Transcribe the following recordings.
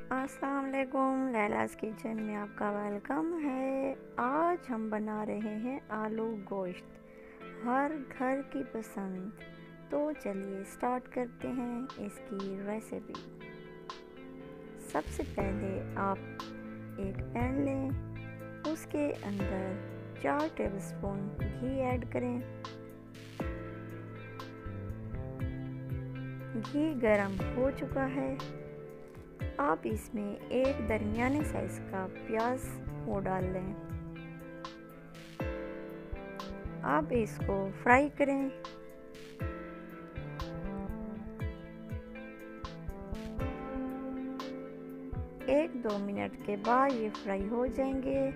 अस्सलाम वालेकुम। लैलास किचन में आपका वेलकम है। आज हम बना रहे हैं आलू गोश्त, हर घर की पसंद। तो चलिए स्टार्ट करते हैं इसकी रेसिपी। सबसे पहले आप एक पैन लें, उसके अंदर 4 टेबलस्पून घी ऐड करें। घी गरम हो चुका है। आप इसमें एक दरमियाने साइज का प्याज वो डाल लें। आप इसको फ्राई करें। एक दो मिनट के बाद ये फ्राई हो जाएंगे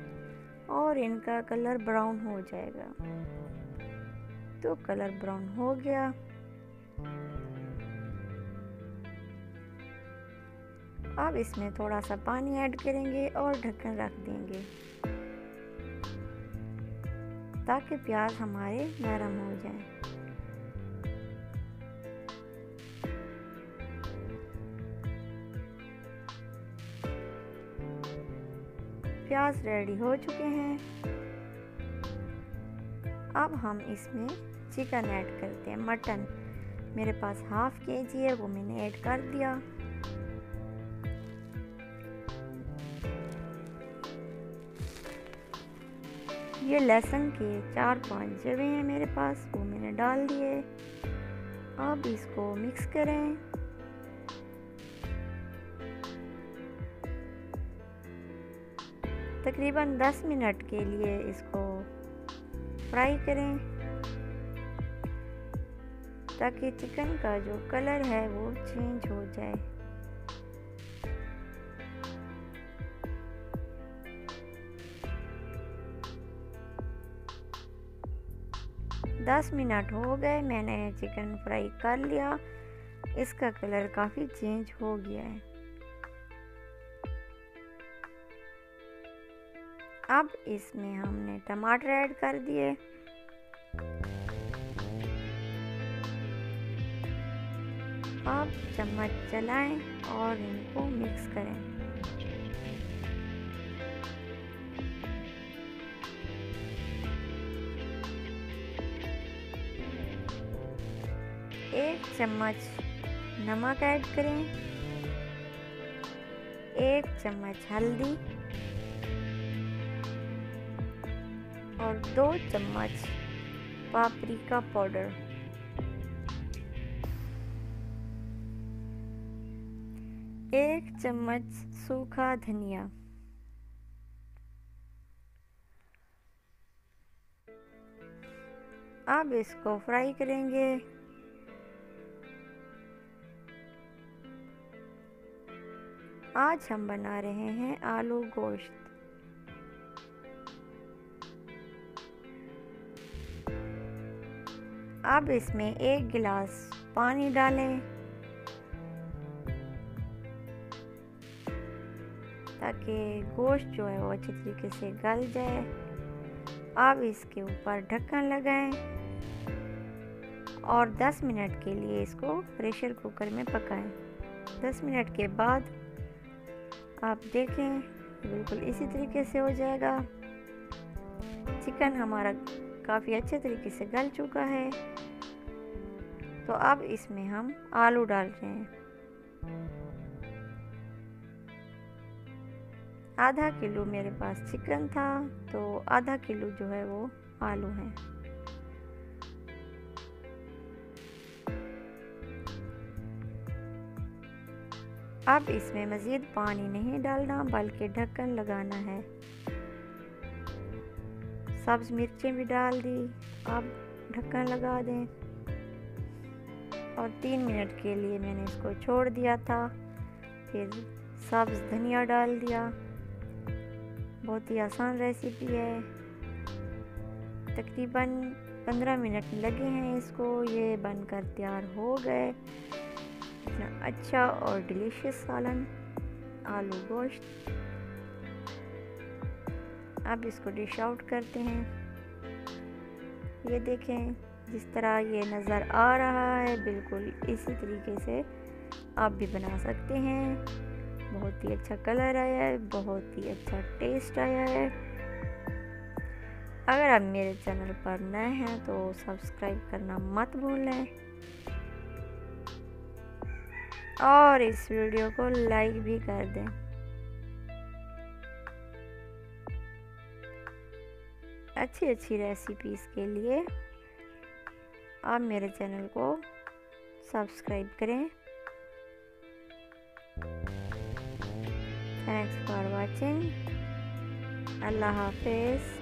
और इनका कलर ब्राउन हो जाएगा। तो कलर ब्राउन हो गया। अब इसमें थोड़ा सा पानी ऐड करेंगे और ढक्कन रख देंगे ताकि प्याज हमारे नरम हो जाए। प्याज रेडी हो चुके हैं। अब हम इसमें चिकन ऐड करते हैं। मटन मेरे पास हाफ केजी है, वो मैंने ऐड कर दिया। ये लहसुन के 4-5 जवे हैं मेरे पास, वो मैंने डाल दिए। अब इसको मिक्स करें। तकरीबन 10 मिनट के लिए इसको फ्राई करें ताकि चिकन का जो कलर है वो चेंज हो जाए। दस मिनट हो गए, मैंने चिकन फ्राई कर लिया। इसका कलर काफ़ी चेंज हो गया है। अब इसमें हमने टमाटर ऐड कर दिए। अब चम्मच चलाएं और इनको मिक्स करें। एक चम्मच नमक ऐड करें, 1 चम्मच हल्दी और 2 चम्मच पापरिका पाउडर। एक चम्मच सूखा धनिया। अब इसको फ्राई करेंगे। आज हम बना रहे हैं आलू गोश्त। अब इसमें 1 गिलास पानी डालें ताकि गोश्त जो है वो अच्छी तरीके से गल जाए। अब इसके ऊपर ढक्कन लगाएं और 10 मिनट के लिए इसको प्रेशर कुकर में पकाएं। 10 मिनट के बाद आप देखें बिल्कुल इसी तरीके से हो जाएगा। चिकन हमारा काफ़ी अच्छे तरीके से गल चुका है। तो अब इसमें हम आलू डाल रहे हैं। आधा किलो मेरे पास चिकन था, तो आधा किलो जो है वो आलू हैं। अब इसमें मज़ीद पानी नहीं डालना बल्कि ढक्कन लगाना है। सब्ज़ मिर्चें भी डाल दी। अब ढक्कन लगा दें और 3 मिनट के लिए मैंने इसको छोड़ दिया था। फिर सब्ज़ धनिया डाल दिया। बहुत ही आसान रेसिपी है। तकरीबन 15 मिनट लगे हैं इसको। ये बनकर तैयार हो गए। इतना अच्छा और डिलीशियस सालन आलू गोश्त। अब इसको डिश आउट करते हैं। ये देखें जिस तरह ये नज़र आ रहा है, बिल्कुल इसी तरीके से आप भी बना सकते हैं। बहुत बहुत ही अच्छा कलर आया है, बहुत ही अच्छा टेस्ट आया है। अगर आप मेरे चैनल पर नए हैं तो सब्सक्राइब करना मत भूलें और इस वीडियो को लाइक भी कर दें। अच्छी अच्छी रेसिपीज़ के लिए आप मेरे चैनल को सब्सक्राइब करें। Thanks for watching. अल्लाह हाफिज़।